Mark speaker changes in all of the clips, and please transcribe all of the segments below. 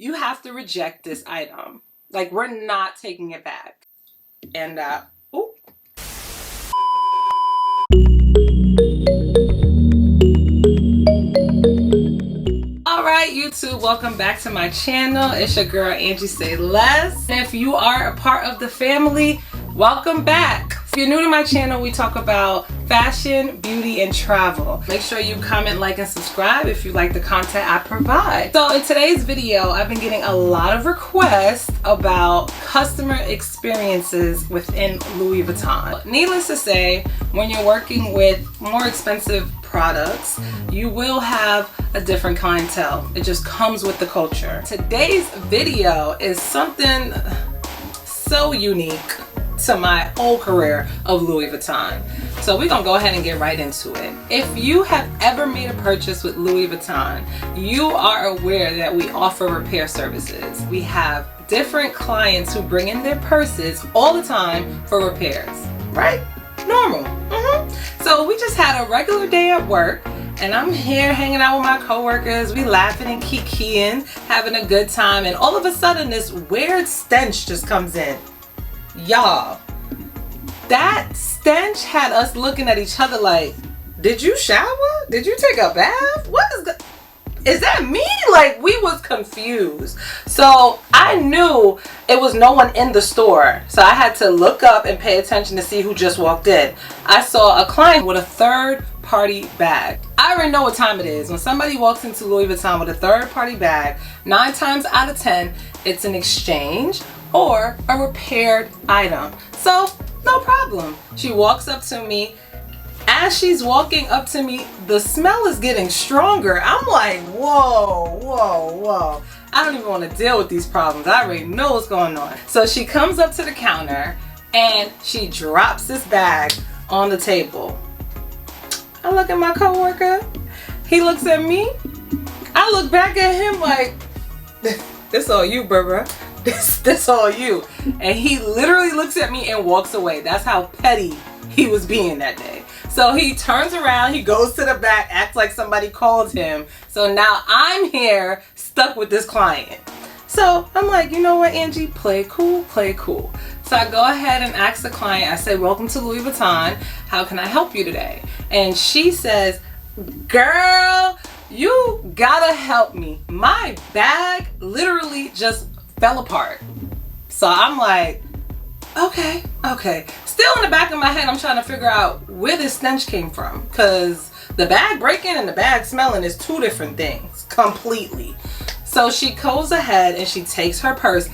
Speaker 1: you have to reject this item. Like, we're not taking it back. And, ooh. Alright YouTube, welcome back to my channel. It's your girl Angie Say Less. And if you are a part of the family, welcome back. If you're new to my channel, we talk about fashion, beauty, and travel. Make sure you comment, like, and subscribe if you like the content I provide. So in today's video, I've been getting a lot of requests about customer experiences within Louis Vuitton. Needless to say, when you're working with more expensive products, you will have a different clientele. It just comes with the culture. Today's video is something so unique to my whole career of Louis Vuitton. So we're gonna go ahead and get right into it. If you have ever made a purchase with Louis Vuitton, you are aware that we offer repair services. We have different clients who bring in their purses all the time for repairs, right? Normal. So we just had a regular day at work, and I'm here hanging out with my coworkers. We laughing and kikiing, having a good time, and all of a sudden this weird stench just comes in. Y'all, that stench had us looking at each other like, did you shower? Did you take a bath? What is that me? Like, we was confused. So I knew it was no one in the store. So I had to look up and pay attention to see who just walked in. I saw a client with a third-party bag. I already know what time it is. When somebody walks into Louis Vuitton with a third-party bag, 9 times out of 10, it's an exchange or a repaired item. So no problem. She walks up to me. As she's walking up to me, the smell is getting stronger. I'm like, whoa, whoa, whoa. I don't even want to deal with these problems. I already know what's going on. So she comes up to the counter and she drops this bag on the table. I look at my coworker. He looks at me. I look back at him like, this all you, bruh. This all you. And he literally looks at me and walks away. That's how petty he was being that day. So he turns around, he goes to the back, acts like somebody called him. So now I'm here stuck with this client. So I'm like, you know what, Angie, play cool, play cool. So I go ahead and ask the client, I say, welcome to Louis Vuitton. How can I help you today? And she says, girl, you gotta help me. My bag literally just fell apart. So I'm like, okay. Still in the back of my head, I'm trying to figure out where this stench came from, because the bag breaking and the bag smelling is two different things completely. So she goes ahead and she takes her purse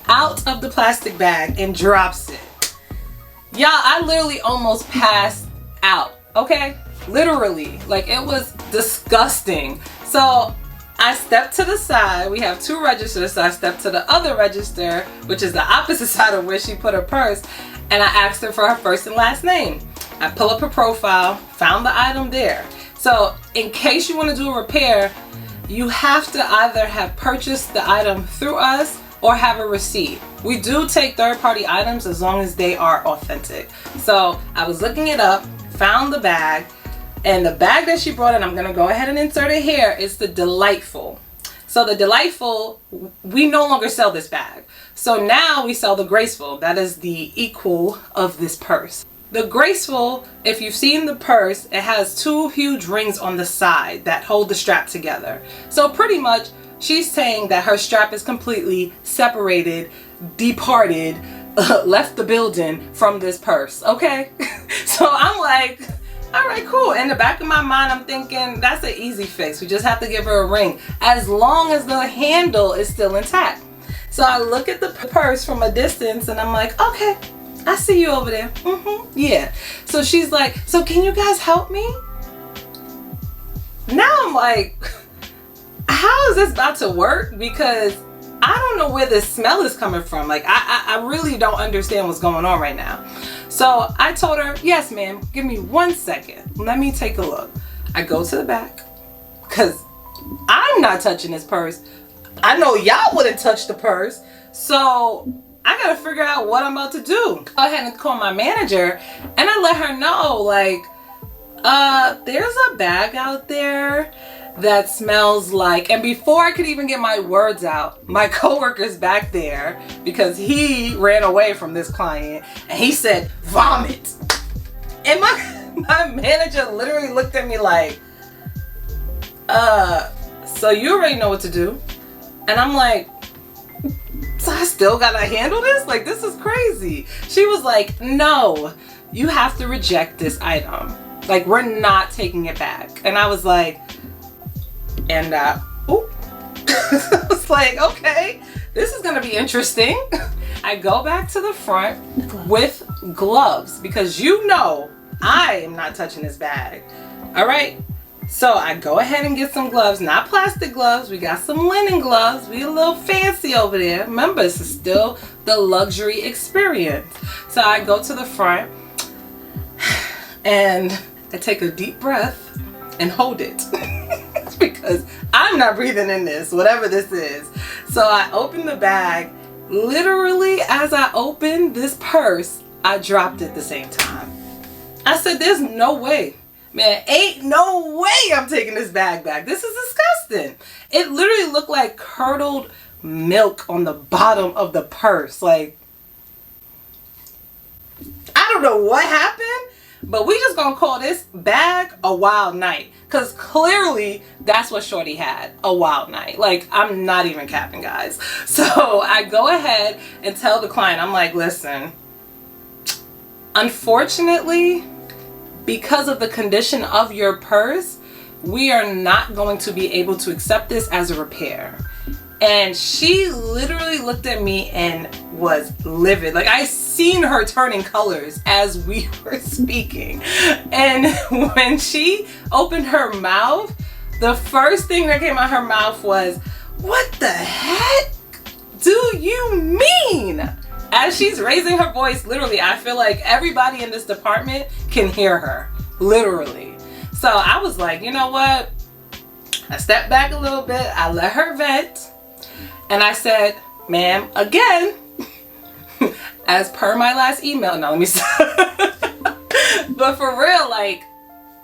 Speaker 1: out of the plastic bag and drops it. Y'all, I literally almost passed out, okay? Literally, like, it was disgusting. So I stepped to the side. We have 2 registers, so I stepped to the other register, which is the opposite side of where she put her purse, and I asked her for her first and last name. I pull up her profile, found the item there. So in case you want to do a repair, you have to either have purchased the item through us or have a receipt. We do take third-party items as long as they are authentic. So I was looking it up, found the bag, and the bag that she brought in, I'm gonna go ahead and insert it here, is the Delightful. So the Delightful, we no longer sell this bag. So now we sell the Graceful. That is the equal of this purse. The Graceful, if you've seen the purse, it has 2 huge rings on the side that hold the strap together. So pretty much, she's saying that her strap is completely separated, departed, left the building from this purse, okay? So I'm like, all right, cool. In the back of my mind, I'm thinking that's an easy fix. We just have to give her a ring as long as the handle is still intact. So I look at the purse from a distance and I'm like, okay, I see you over there. Yeah. So she's like, so can you guys help me? Now I'm like, how is this about to work? Because I don't know where this smell is coming from. Like, I really don't understand what's going on right now. So I told her, yes, ma'am, give me 1 second. Let me take a look. I go to the back because I'm not touching this purse. I know y'all wouldn't touch the purse. So I gotta figure out what I'm about to do. Go ahead and call my manager and I let her know, like, there's a bag out there that smells like, and before I could even get my words out, my coworker's back there because he ran away from this client and he said, vomit. And my manager literally looked at me like, so you already know what to do. And I'm like, so I still gotta handle this? Like, this is crazy. She was like, no, you have to reject this item. Like, we're not taking it back. And I was like, and oop. I was like, okay, this is gonna be interesting. I go back to the front with gloves because you know I am not touching this bag. All right. So I go ahead and get some gloves, not plastic gloves. We got some linen gloves. We a little fancy over there. Remember, this is still the luxury experience. So I go to the front and I take a deep breath and hold it because I'm not breathing in this, whatever this is. So I open the bag. Literally, as I opened this purse, I dropped it at the same time. I said, there's no way. Man, ain't no way I'm taking this bag back. This is disgusting. It literally looked like curdled milk on the bottom of the purse. Like, I don't know what happened, but we just gonna call this bag a wild night. Because clearly that's what Shorty had, a wild night. Like, I'm not even capping, guys. So I go ahead and tell the client, I'm like, listen, unfortunately, because of the condition of your purse, we are not going to be able to accept this as a repair. And she literally looked at me and was livid. Like, I seen her turning colors as we were speaking. And when she opened her mouth, the first thing that came out her mouth was, what the heck do you mean? As she's raising her voice, literally, I feel like everybody in this department can hear her, literally. So I was like, you know what? I stepped back a little bit. I let her vent. And I said, ma'am, again, as per my last email. Now, let me stop. But for real, like,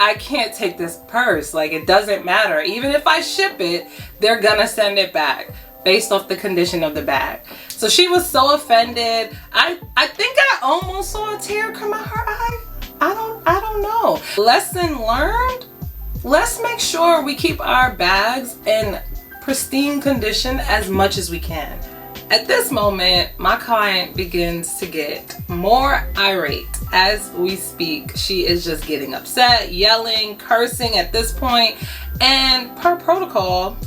Speaker 1: I can't take this purse. Like, it doesn't matter. Even if I ship it, they're gonna send it back based off the condition of the bag. So she was so offended. I think I almost saw a tear come out her eye. I don't know. Lesson learned. Let's make sure we keep our bags in pristine condition as much as we can. At this moment, my client begins to get more irate as we speak. She is just getting upset, yelling, cursing at this point. And per protocol,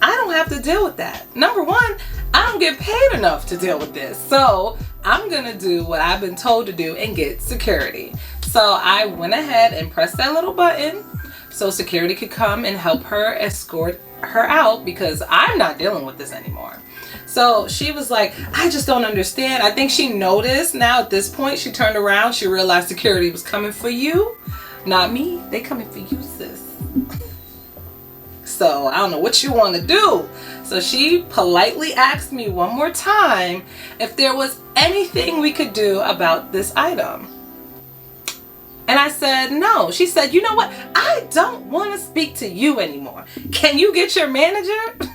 Speaker 1: I don't have to deal with that. Number one, I don't get paid enough to deal with this. So I'm gonna do what I've been told to do and get security. So I went ahead and pressed that little button so security could come and help her escort her out because I'm not dealing with this anymore. So she was like, I just don't understand. I think she noticed now at this point. She turned around, she realized security was coming for you, not me. They coming for you, sis. So I don't know what you want to do. So she politely asked me one more time if there was anything we could do about this item. And I said, no. She said, you know what? I don't want to speak to you anymore. Can you get your manager?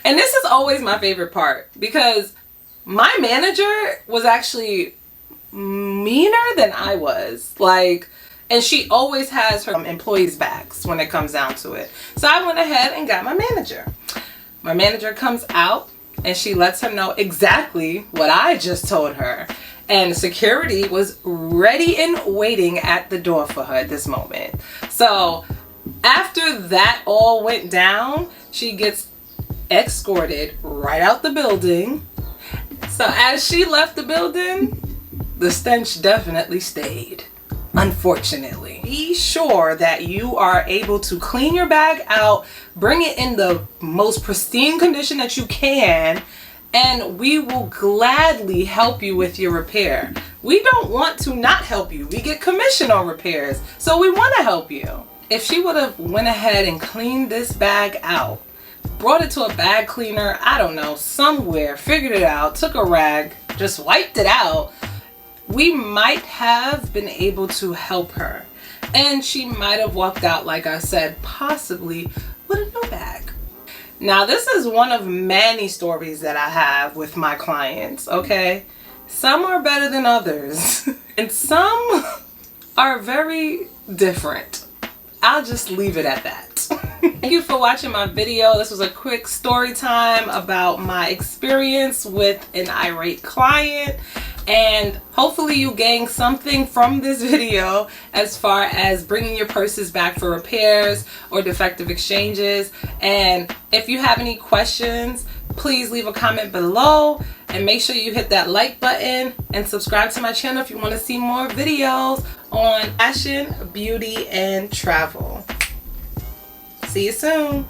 Speaker 1: And this is always my favorite part because my manager was actually meaner than I was. Like, and she always has her employees' backs when it comes down to it. So I went ahead and got my manager. My manager comes out and she lets her know exactly what I just told her. And security was ready and waiting at the door for her at this moment. So after that all went down, she gets escorted right out the building. So as she left the building, the stench definitely stayed. Unfortunately, be sure that you are able to clean your bag out, bring it in the most pristine condition that you can, and we will gladly help you with your repair. We don't want to not help you. We get commission on repairs, so we want to help you. If she would have went ahead and cleaned this bag out, brought it to a bag cleaner, I don't know, somewhere, figured it out, took a rag, just wiped it out, we might have been able to help her. And she might have walked out, like I said, possibly with a new bag. Now, this is one of many stories that I have with my clients, okay? Some are better than others, and some are very different. I'll just leave it at that. Thank you for watching my video. This was a quick story time about my experience with an irate client, and hopefully you gained something from this video as far as bringing your purses back for repairs or defective exchanges. And if you have any questions, please leave a comment below, and make sure you hit that like button and subscribe to my channel if you want to see more videos on fashion, beauty, and travel. See you soon.